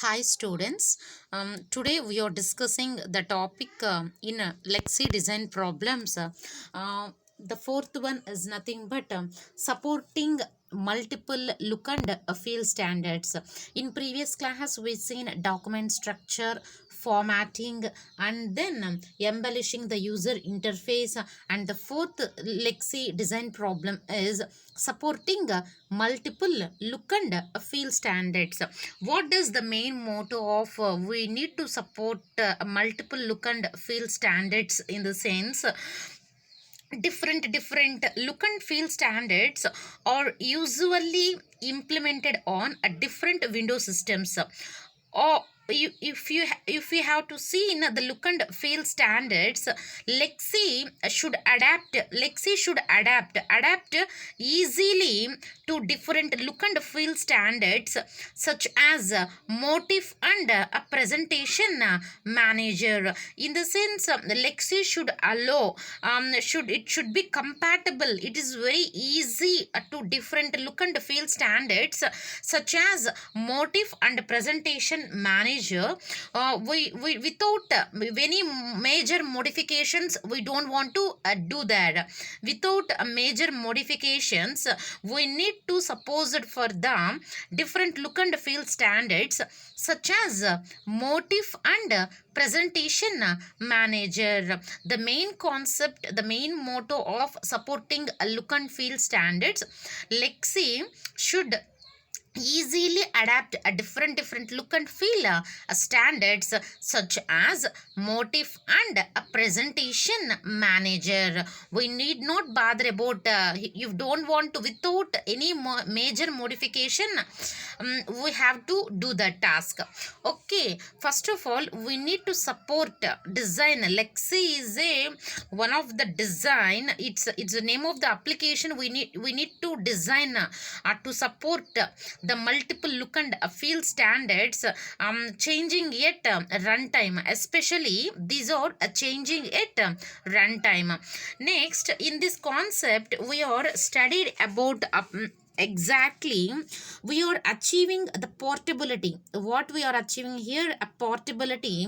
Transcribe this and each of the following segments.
Hi students, today we are discussing the topic in Lexi design problems. The fourth one is nothing but supporting multiple look and feel standards. In previous class we seen document structure, formatting, and then embellishing the user interface. And the fourth Lexi design problem is supporting multiple look and feel standards. What is the main motto of we need to support multiple look and feel standards? In the sense, different look and feel standards are usually implemented on a different window systems, or if you have to see in the look and feel standards, Lexi should adapt easily to different look and feel standards, such as motif and a presentation manager. In the sense, Lexi should allow, should be compatible. It is very easy to different look and feel standards, such as motif and presentation manager. We without any major modifications, we don't want to do that. Without major modifications, we need to suppose it for the different look and feel standards, such as motif and presentation manager. The main concept, the main motto of supporting a look and feel standards, Lexi should easily adapt a different look and feel standards, such as motif and a presentation manager. We need not bother about, you don't want to, without any major modification, we have to do the task. Okay, first of all, we need to support design. Lexi is a one of the design, it's the name of the application. We need to design to support the multiple look and feel standards, changing at runtime. Especially these are changing at runtime. Next, in this concept, we are studied about exactly, we are achieving the portability. What we are achieving here, a portability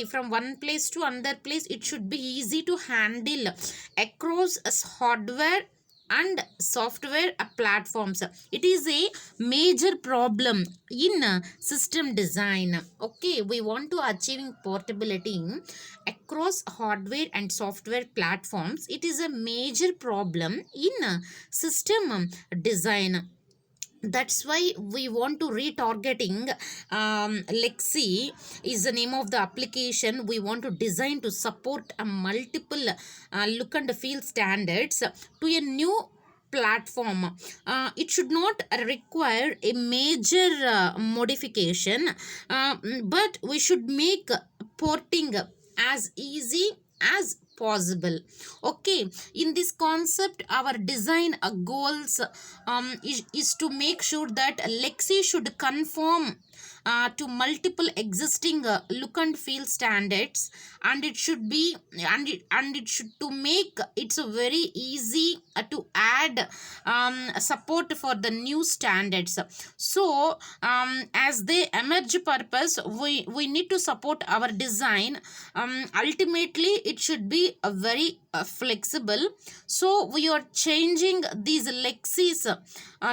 from one place to another place. It should be easy to handle across hardware and software platforms. It is a major problem in system design. Okay, we want to achieving portability across hardware and software platforms. It is a major problem in system design. That's why we want to retargeting. Lexi is the name of the application. We want to design to support a multiple look and feel standards to a new platform. It should not require a major modification, but we should make porting as easy as possible. Okay, in this concept, our design goals is to make sure that Lexi should conform to multiple existing look and feel standards, and it should be, and it should to make it's a very easy to add support for the new standards. So as they emerge purpose, we need to support our design. Ultimately it should be a very flexible. So we are changing these Lexi's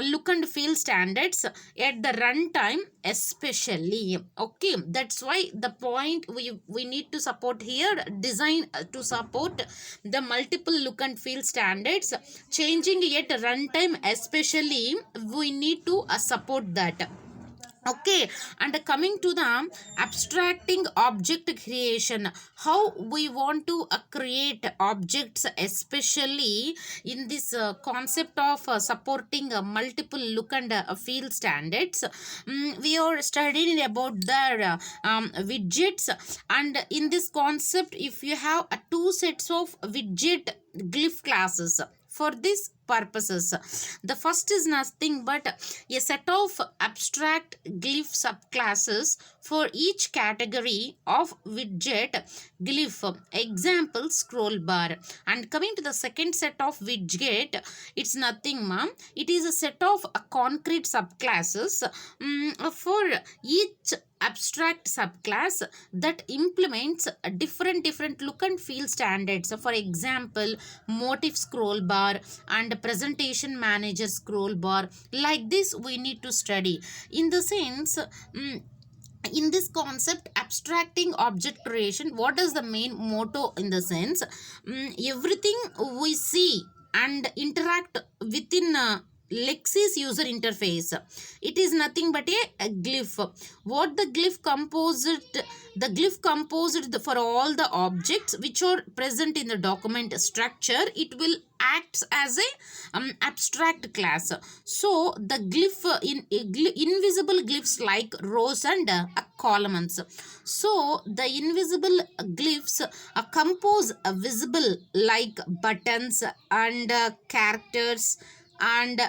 look and feel standards at the runtime especially. Okay, that's why the point we need to support here, design to support the multiple look and feel standards, changing at runtime especially, we need to support that. Okay, and coming to the abstracting object creation, how we want to create objects, especially in this concept of supporting multiple look and feel standards. We are studying about the widgets, and in this concept, if you have two sets of widget glyph classes, for this purposes. The first is nothing but a set of abstract glyph subclasses for each category of widget glyph. Example, scroll bar. And coming to the second set of widget, it's nothing, ma'am. It is a set of concrete subclasses for each abstract subclass that implements a different look and feel standards. For example, motif scroll bar and presentation manager scroll bar. Like this we need to study. In the sense, in this concept, abstracting object creation, what is the main motto? In the sense, everything we see and interact within Lexi's user interface, it is nothing but a glyph. What the glyph composed for all the objects which are present in the document structure, it will acts as a abstract class. So the glyph invisible glyphs like rows and columns. So the invisible glyphs compose visible like buttons and characters and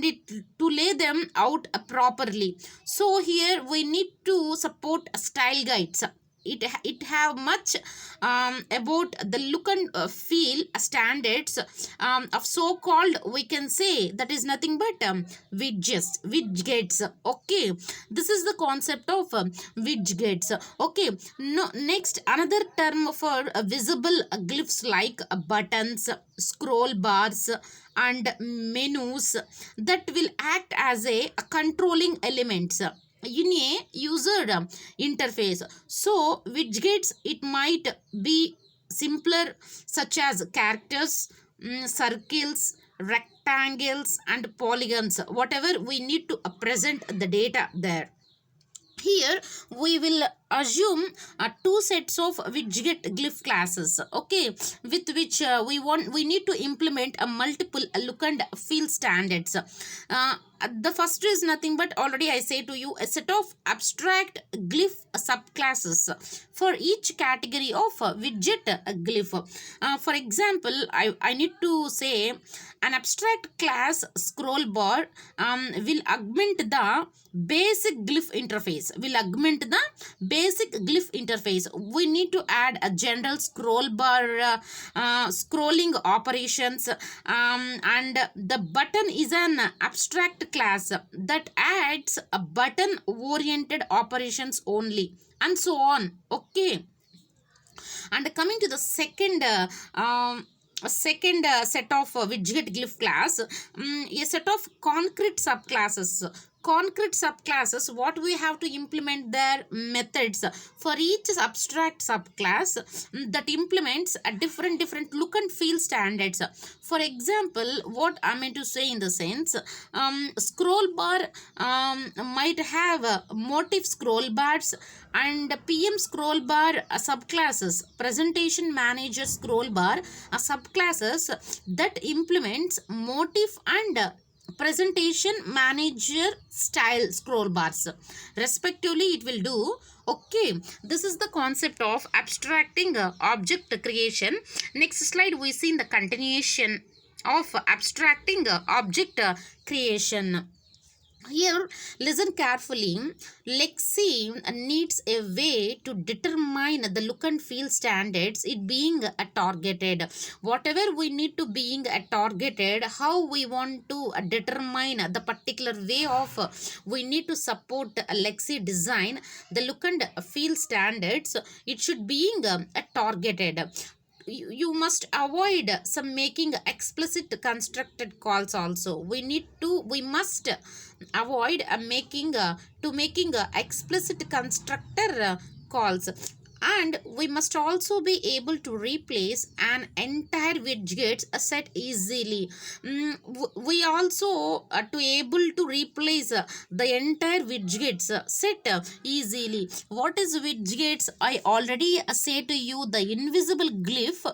it to lay them out properly. So here we need to support style guides. It have much about the look and feel standards of so called, we can say, that is nothing but widgets. Okay, this is the concept of widgets. Okay, no, next another term for visible glyphs like buttons, scroll bars and menus that will act as a controlling elements in a user interface. So widgets, it might be simpler, such as characters, circles, rectangles and polygons, whatever we need to present the data there. Here we will assume two sets of widget glyph classes, okay, with which we need to implement a multiple look and feel standards. The first is nothing but, already I say to you, a set of abstract glyph subclasses for each category of widget glyph. For example, I need to say an abstract class scroll bar will augment the basic glyph interface. We need to add a general scroll bar scrolling operations, and the button is an abstract class that adds a button oriented operations only, and so on. Okay, and coming to the second set of widget glyph class, a set of concrete subclasses, what we have to implement their methods for each abstract subclass that implements a different look and feel standards. For example, what I meant to say in the sense, scroll bar might have motif scroll bars and PM scroll bar subclasses, presentation manager scroll bar subclasses that implements motif and presentation manager style scroll bars respectively, it will do. Okay, this is the concept of abstracting object creation. Next slide, we see in the continuation of abstracting object creation. Here, listen carefully. Lexi needs a way to determine the look and feel standards, it being targeted. Whatever we need to being targeted, how we want to determine the particular way of we need to support Lexi design, the look and feel standards, it should being targeted. You must avoid some making explicit constructed calls also. We must avoid making explicit constructor calls, and we must also be able to replace an entire widget set easily. We also to able to replace the entire widgets set easily. What is widgets? I already say to you, the invisible glyph.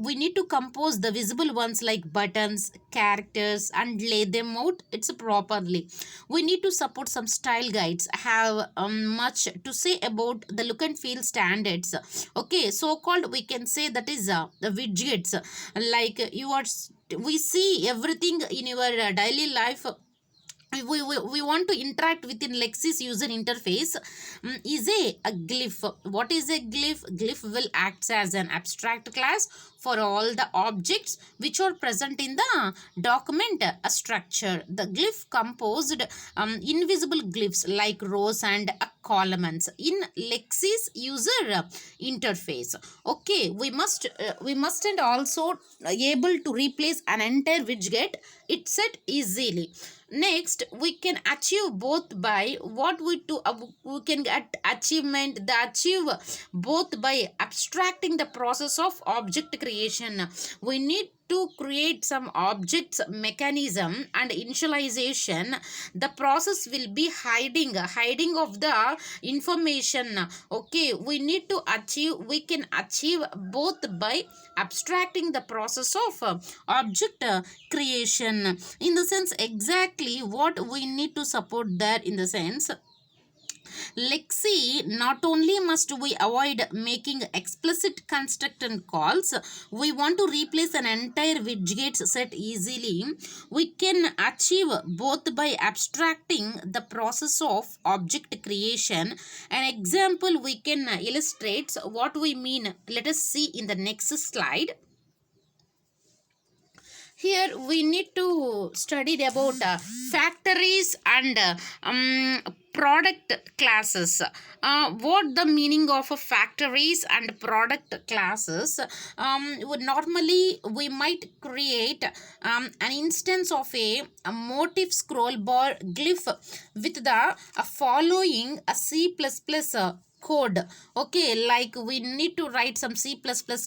We need to compose the visible ones like buttons, characters and lay them out, it's properly. We need to support some style guides, have much to say about the look and feel standards. Okay, so called, we can say that is the widgets, like you are we see everything in your daily life. We want to interact within Lexi's user interface. Is a glyph. What is a glyph? Glyph will act as an abstract class for all the objects which are present in the document structure. The glyph composed invisible glyphs like rows and columns in Lexi's user interface. Okay, we must and also able to replace an entire widget itself easily. Next, we can achieve both by what we can get achievement the achieve both by abstracting the process of object creation. We need to create some objects mechanism and initialization. The process will be hiding of the information. Okay, we can achieve both by abstracting the process of object creation. In the sense, exactly what we need to support there. In the sense, Lexi, not only must we avoid making explicit constructor calls, we want to replace an entire widget set easily. We can achieve both by abstracting the process of object creation. An example we can illustrate what we mean. Let us see in the next slide. Here we need to study about factories and product classes. What the meaning of factories and product classes? Normally we might create an instance of a motif scroll bar glyph with the following C++ code. Okay, like we need to write some C++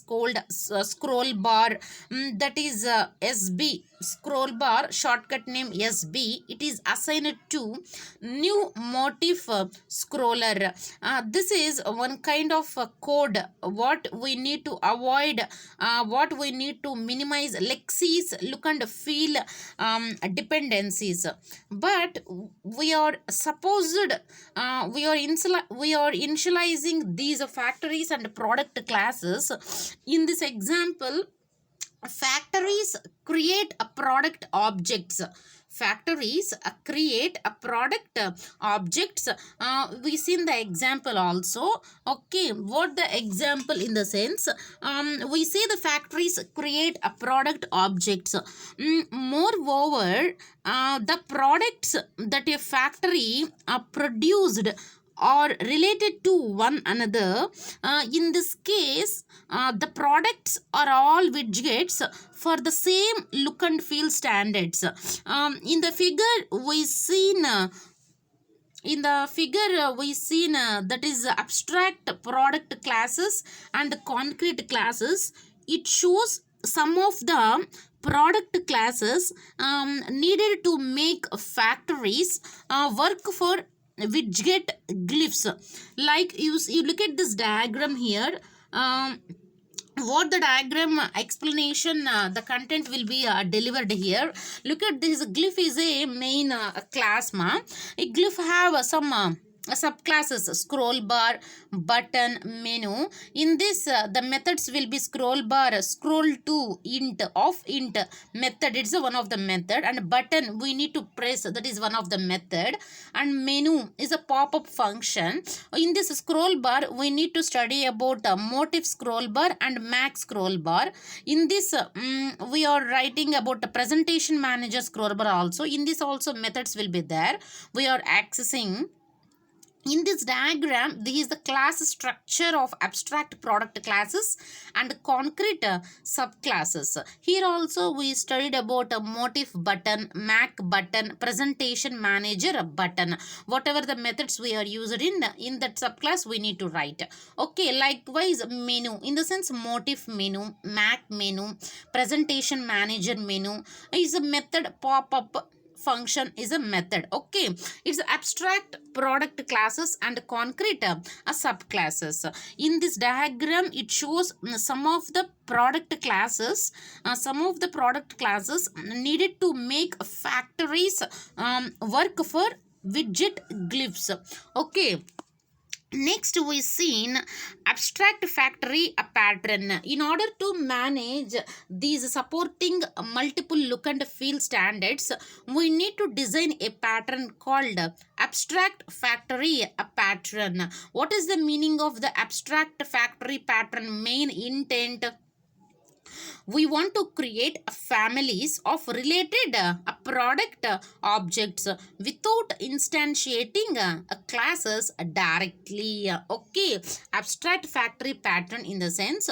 code scroll bar, that is SB scroll bar, shortcut name SB. It is assigned to new motif scroller. This is one kind of code what we need to avoid, what we need to minimize Lexi's look and feel dependencies. But we are supposed we are initializing these factories and product classes. In this example, factories create a product objects. Factories create a product objects. We seen the example also. Okay, what the example? In the sense, we say the factories create a product objects. Moreover, the products that a factory produced or related to one another. In this case, the products are all widgets for the same look and feel standards. In the figure we seen that is abstract product classes and concrete classes. It shows some of the product classes needed to make factories work for widget glyphs. Like you look at this diagram here. What the diagram explanation, the content will be delivered here. Look at this glyph is a main class. A glyph have some subclasses: scroll bar, button, menu. In this the methods will be scroll bar, scroll to int, of int method, it's one of the method, and button we need to press, that is one of the method, and menu is a pop-up function. In this scroll bar we need to study about motif scroll bar and max scroll bar. In this we are writing about the presentation manager scroll bar also. In this also methods will be there. We are accessing. In this diagram, this is the class structure of abstract product classes and concrete subclasses. Here also we studied about a motif button, Mac button, presentation manager button. Whatever the methods we are used in that subclass we need to write. Okay, likewise menu, in the sense motif menu, Mac menu, presentation manager menu is a method, pop-up function is a method. Okay, it's abstract product classes and concrete subclasses. In this diagram it shows some of the product classes needed to make factories work for widget glyphs. Okay, Next, we seen abstract factory a pattern. In order to manage these supporting multiple look and feel standards, we need to design a pattern called abstract factory a pattern. What is the meaning of the abstract factory pattern? Main intent: we want to create families of related product objects without instantiating classes directly. Okay, abstract factory pattern in the sense,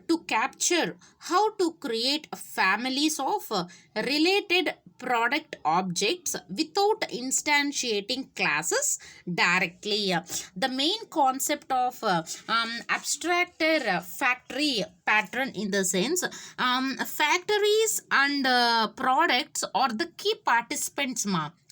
to capture how to create families of related product objects without instantiating classes directly. The main concept of abstractor factory pattern in the sense, factories and products are the key participants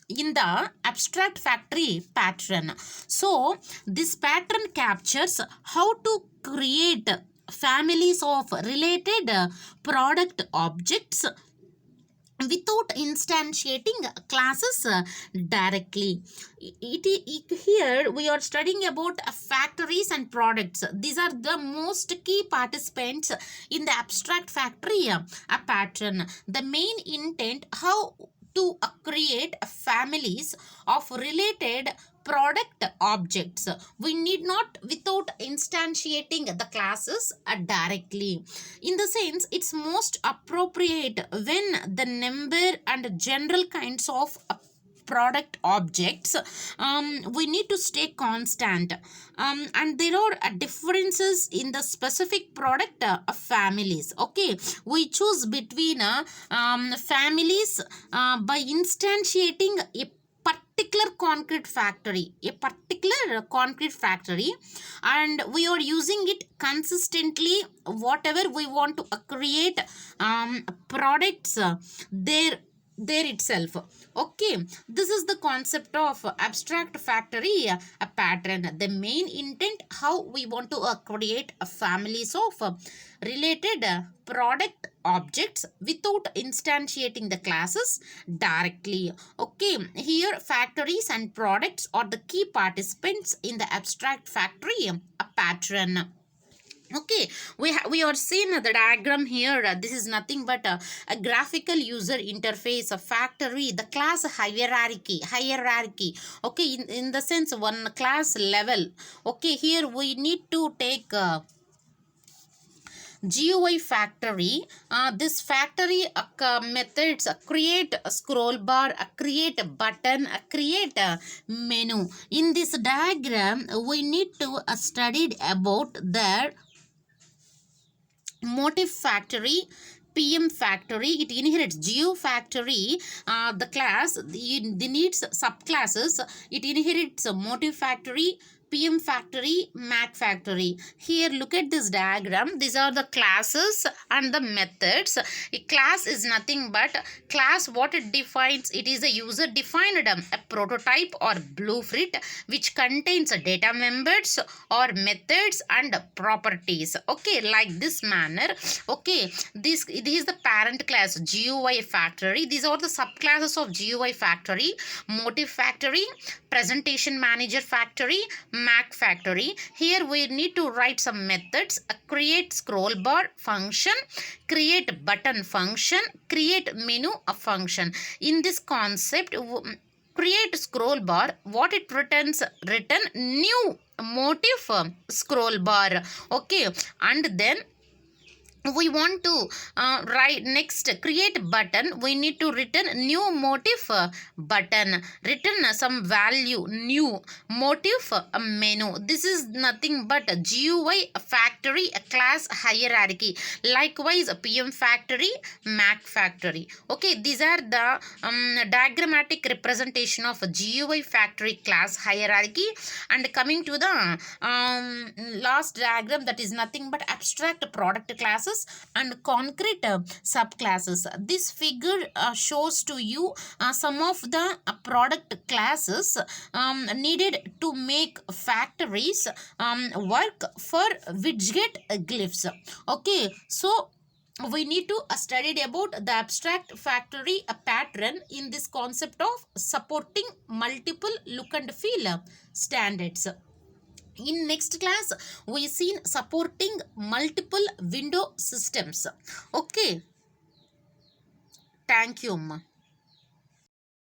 in the abstract factory pattern. So this pattern captures how to create families of related product objects without instantiating classes directly. Here we are studying about factories and products. These are the most key participants in the abstract factory pattern. The main intent: how to create families of related product objects. We need not without instantiating the classes directly. In the sense, it's most appropriate when the number and general kinds of product objects, we need to stay constant, and there are differences in the specific product families. Okay, we choose between families by instantiating a particular concrete factory, and we are using it consistently whatever we want to create products there itself. Okay, this is the concept of abstract factory a pattern. The main intent: how we want to create families of related product objects without instantiating the classes directly. Okay, here factories and products are the key participants in the abstract factory a pattern. Okay, we are seeing the diagram here. This is nothing but a graphical user interface, a factory, the class hierarchy. Okay, in the sense one class level. Okay, here we need to take GUI factory. This factory methods: create a scroll bar, create a button, create a menu. In this diagram, we need to study about their motif factory, PM factory. It inherits geo factory, the class, the needs subclasses. It inherits a motif factory, PM factory, Mac factory. Here look at this diagram. These are the classes and the methods. A class is nothing but class. What it defines: it is a user defined a prototype or blueprint which contains data members or methods and properties. Okay, like this manner. Okay, this is the parent class GUI factory. These are the subclasses of GUI factory: motif factory, presentation manager factory, Mac factory. Here we need to write some methods: create scroll bar function, create button function, create menu function. In this concept, create scroll bar, what it returns: return new motif scroll bar. Okay, and then we want to write next create button. We need to return new motif button, return some value new motif menu. This is nothing but a GUI factory a class hierarchy. Likewise a PM factory, Mac factory. Okay, these are the diagrammatic representation of a GUI factory class hierarchy. And coming to the last diagram, that is nothing but abstract product classes and concrete subclasses. This figure shows to you some of the product classes needed to make factories work for widget glyphs. Okay, so we need to study about the abstract factory pattern in this concept of supporting multiple look and feel standards. In next class, we seen supporting multiple window systems. Okay. Thank you, Amma.